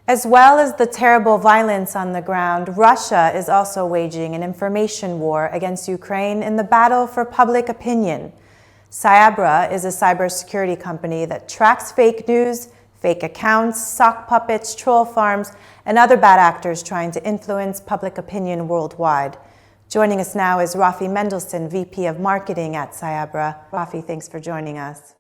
As well as the terrible violence on the ground, Russia is also waging an information war against Ukraine in the battle for public opinion. Cyabra is a cybersecurity company that tracks fake news, fake accounts, sock puppets, troll farms, and other bad actors trying to influence public opinion worldwide. Joining us now is Rafi Mendelsohn, VP of Marketing at Cyabra. Rafi, thanks for joining us.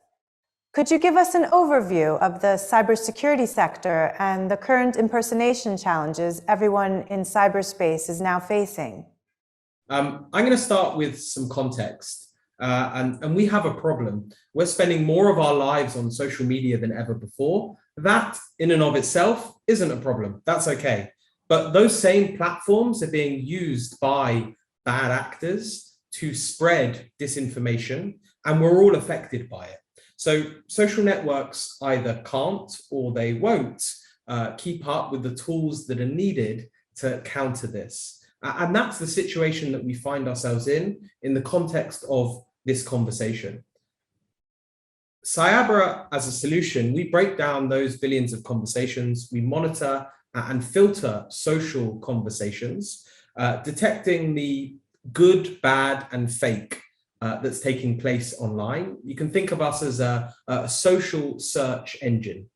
Could you give us an overview of the cybersecurity sector and the current impersonation challenges everyone in cyberspace is now facing? I'm going to start with some context. And we have a problem. We're spending more of our lives on social media than ever before. That in and of itself isn't a problem. That's okay. But those same platforms are being used by bad actors to spread disinformation, and we're all affected by it. So social networks either can't or they won't keep up with the tools that are needed to counter this. And that's the situation that we find ourselves in the context of this conversation. Cyabra, as a solution, we break down those billions of conversations, we monitor and filter social conversations, detecting the good, bad, and fake that's taking place online. You can think of us as a social search engine.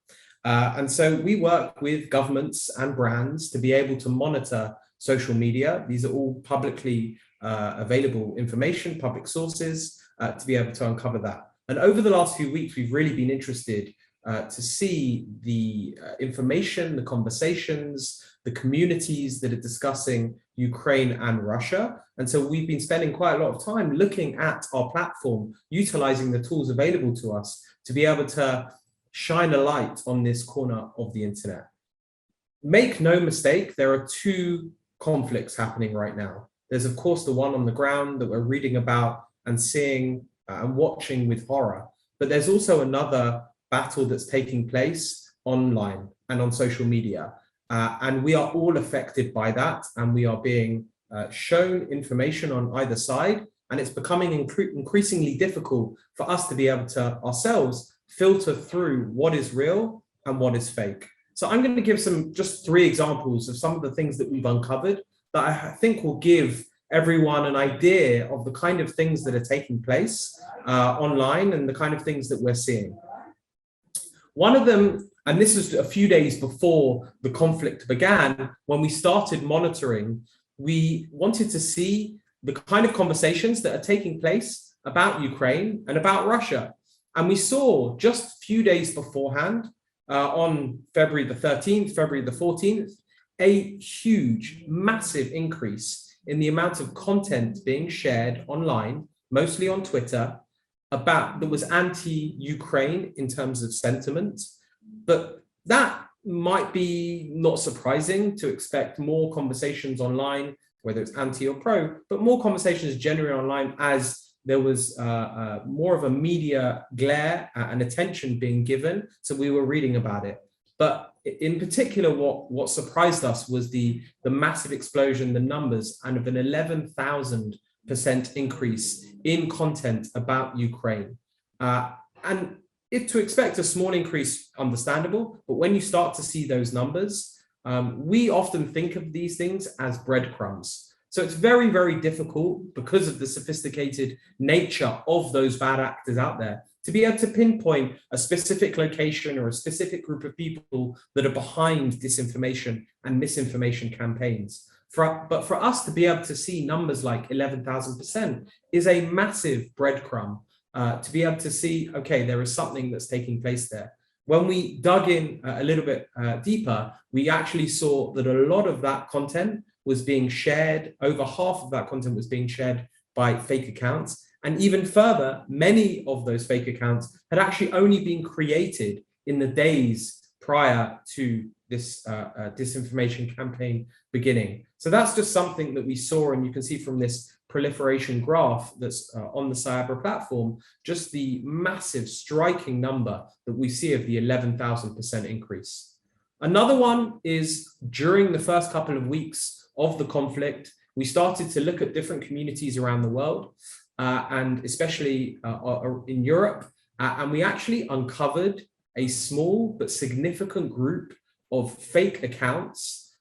And so we work with governments and brands to be able to monitor social media. These are all publicly available information, public sources, to be able to uncover that. And over the last few weeks, we've really been interested to see the information, the conversations, the communities that are discussing Ukraine and Russia. And so we've been spending quite a lot of time looking at our platform, utilizing the tools available to us to be able to shine a light on this corner of the internet. Make no mistake, there are two conflicts happening right now. There's, of course, the one on the ground that we're reading about and seeing and watching with horror. But there's also another battle that's taking place online and on social media. And we are all affected by that. And we are being shown information on either side. And it's becoming increasingly difficult for us to be able to ourselves filter through what is real and what is fake. So I'm going to give just 3 examples of some of the things that we've uncovered that I think will give everyone an idea of the kind of things that are taking place online and the kind of things that we're seeing. One of them, and this was a few days before the conflict began, when we started monitoring, we wanted to see the kind of conversations that are taking place about Ukraine and about Russia. And we saw just a few days beforehand, on February the 13th, February the 14th, a huge, massive increase in the amount of content being shared online, mostly on Twitter, that was anti-Ukraine in terms of sentiment. But that might be not surprising to expect more conversations online, whether it's anti or pro, but more conversations generally online as there was more of a media glare and attention being given. So we were reading about it. But in particular, what surprised us was the massive explosion, the numbers, and of an 11,000% increase in content about Ukraine. And if to expect a small increase, understandable, but when you start to see those numbers, we often think of these things as breadcrumbs. So it's very, very difficult because of the sophisticated nature of those bad actors out there to be able to pinpoint a specific location or a specific group of people that are behind disinformation and misinformation campaigns. But for us to be able to see numbers like 11,000% is a massive breadcrumb to be able to see, okay, there is something that's taking place there. When we dug in a little bit deeper, we actually saw that a lot of that content was being shared. Over half of that content was being shared by fake accounts. And even further, many of those fake accounts had actually only been created in the days prior to this disinformation campaign beginning. So that's just something that we saw, and you can see from this proliferation graph that's on the Cyabra platform, just the massive striking number that we see of the 11,000% increase. Another one is during the first couple of weeks of the conflict, we started to look at different communities around the world, and especially in Europe, and we actually uncovered a small but significant group of fake accounts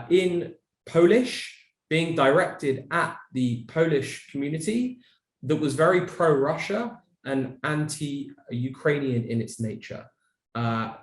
in Polish being directed at the Polish community that was very pro-Russia and anti-Ukrainian in its nature.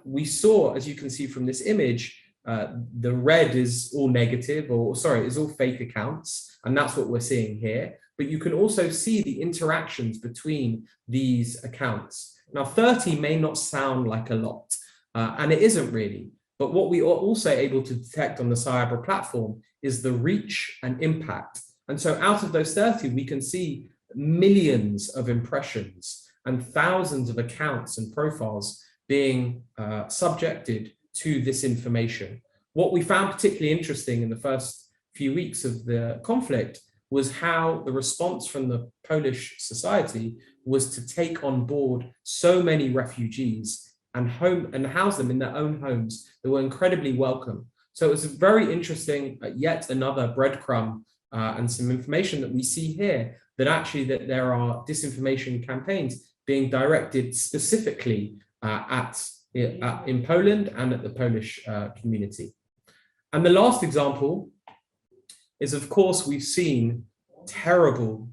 We saw, as you can see from this image, the red is all negative, or sorry, is all fake accounts, and that's what we're seeing here. But you can also see the interactions between these accounts. Now, 30 may not sound like a lot, and it isn't really. But what we are also able to detect on the Cyabra platform is the reach and impact. And so out of those 30, we can see millions of impressions and thousands of accounts and profiles being subjected to this information. What we found particularly interesting in the first few weeks of the conflict was how the response from the Polish society was to take on board so many refugees and house them in their own homes that were incredibly welcome. So it was very interesting, yet another breadcrumb and some information that we see here, that actually that there are disinformation campaigns being directed specifically in Poland and at the Polish community. And the last example is, of course, we've seen terrible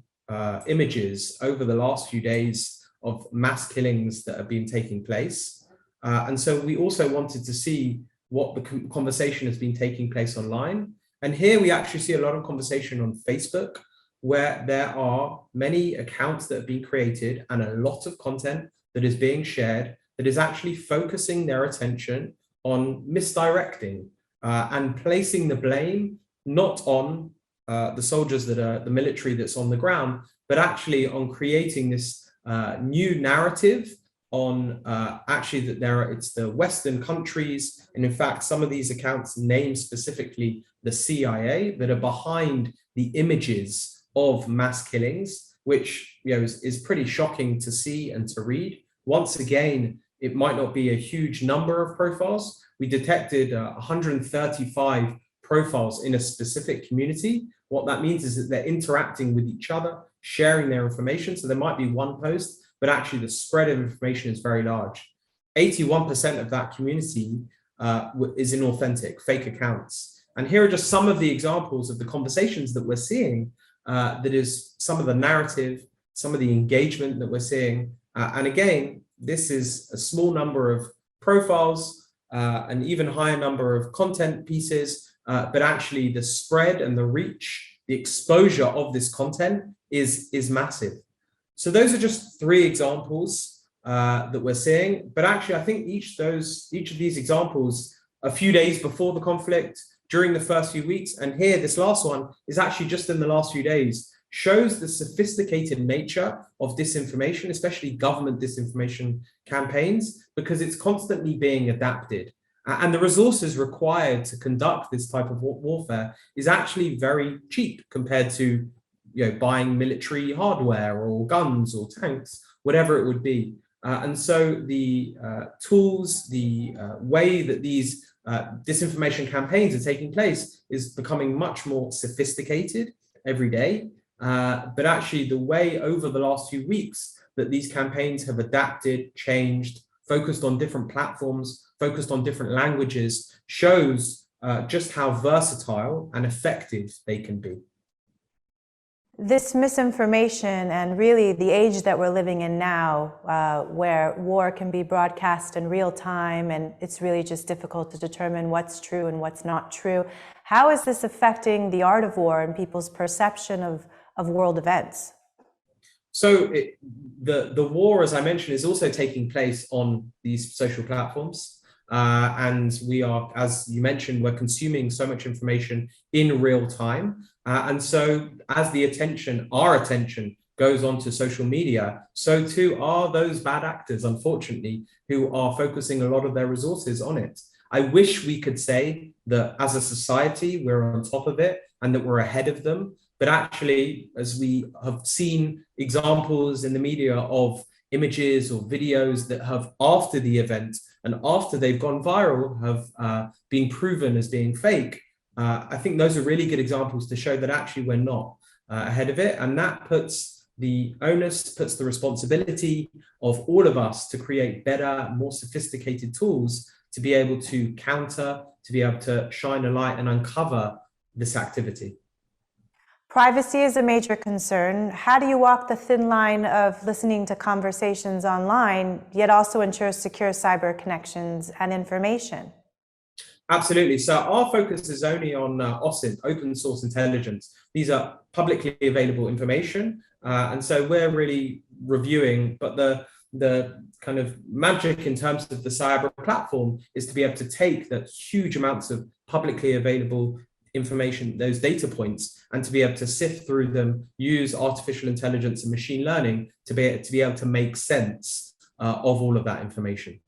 images over the last few days of mass killings that have been taking place. And so we also wanted to see what the conversation has been taking place online. And here we actually see a lot of conversation on Facebook, where there are many accounts that have been created and a lot of content that is being shared that is actually focusing their attention on misdirecting and placing the blame not on the soldiers that are the military that's on the ground, but actually on creating this new narrative on actually that it's the Western countries, and in fact some of these accounts name specifically the CIA that are behind the images of mass killings, which is pretty shocking to see and to read. Once again, it might not be a huge number of profiles. We detected 135 profiles in a specific community. What that means is that they're interacting with each other, sharing their information. So there might be one post, but actually the spread of information is very large. 81% of that community is inauthentic, fake accounts. And here are just some of the examples of the conversations that we're seeing, that is some of the narrative, some of the engagement that we're seeing. And again, this is a small number of profiles, an even higher number of content pieces, but actually the spread and the reach, the exposure of this content is massive. So those are just three examples that we're seeing. But actually, I think each of these examples, a few days before the conflict, during the first few weeks, and here, this last one is actually just in the last few days, shows the sophisticated nature of disinformation, especially government disinformation campaigns, because it's constantly being adapted. And the resources required to conduct this type of warfare is actually very cheap compared to buying military hardware or guns or tanks, whatever it would be. And so the tools, the way that these disinformation campaigns are taking place is becoming much more sophisticated every day. But actually the way over the last few weeks that these campaigns have adapted, changed, focused on different platforms, focused on different languages, shows just how versatile and effective they can be. This misinformation, and really the age that we're living in now, where war can be broadcast in real time, and it's really just difficult to determine what's true and what's not true. How is this affecting the art of war and people's perception of world events? So the war, as I mentioned, is also taking place on these social platforms. And we are, as you mentioned, we're consuming so much information in real time. And so as our attention goes on to social media, so too are those bad actors, unfortunately, who are focusing a lot of their resources on it. I wish we could say that as a society, we're on top of it and that we're ahead of them. But actually, as we have seen examples in the media of images or videos that have, after the event and after they've gone viral, have been proven as being fake, I think those are really good examples to show that actually we're not ahead of it. And that puts the onus, puts the responsibility of all of us to create better, more sophisticated tools to be able to counter, to be able to shine a light and uncover this activity. Privacy is a major concern. How do you walk the thin line of listening to conversations online, yet also ensure secure cyber connections and information? Absolutely. So our focus is only on OSINT, open source intelligence. These are publicly available information. And so we're really reviewing, but the kind of magic in terms of the Cyabra platform is to be able to take that huge amounts of publicly available information, those data points, and to be able to sift through them, use artificial intelligence and machine learning to be able to make sense of all of that information.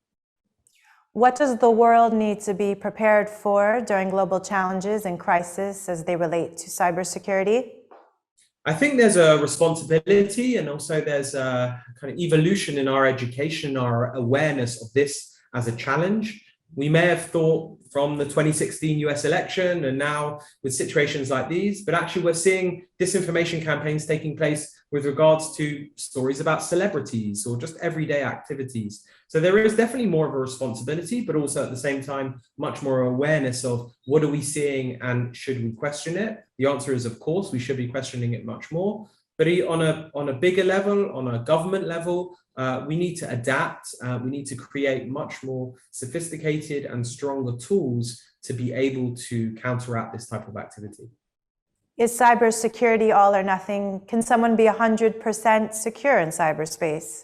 What does the world need to be prepared for during global challenges and crises as they relate to cybersecurity? I think there's a responsibility, and also there's a kind of evolution in our education, our awareness of this as a challenge. We may have thought from the 2016 US election and now with situations like these, but actually we're seeing disinformation campaigns taking place with regards to stories about celebrities or just everyday activities. So there is definitely more of a responsibility, but also at the same time, much more awareness of what are we seeing and should we question it? The answer is, of course, we should be questioning it much more. But on a bigger level, on a government level, we need to adapt. We need to create much more sophisticated and stronger tools to be able to counteract this type of activity. Is cybersecurity all or nothing? Can someone be 100% secure in cyberspace?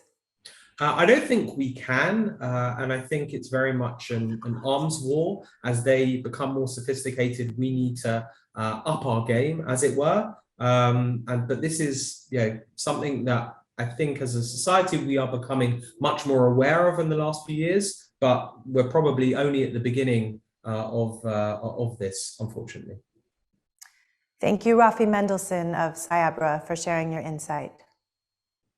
I don't think we can, and I think it's very much an arms war. As they become more sophisticated, we need to up our game, as it were. But this is something that I think as a society we are becoming much more aware of in the last few years, but we're probably only at the beginning of this, unfortunately. Thank you, Rafi Mendelsohn of Cyabra, for sharing your insight.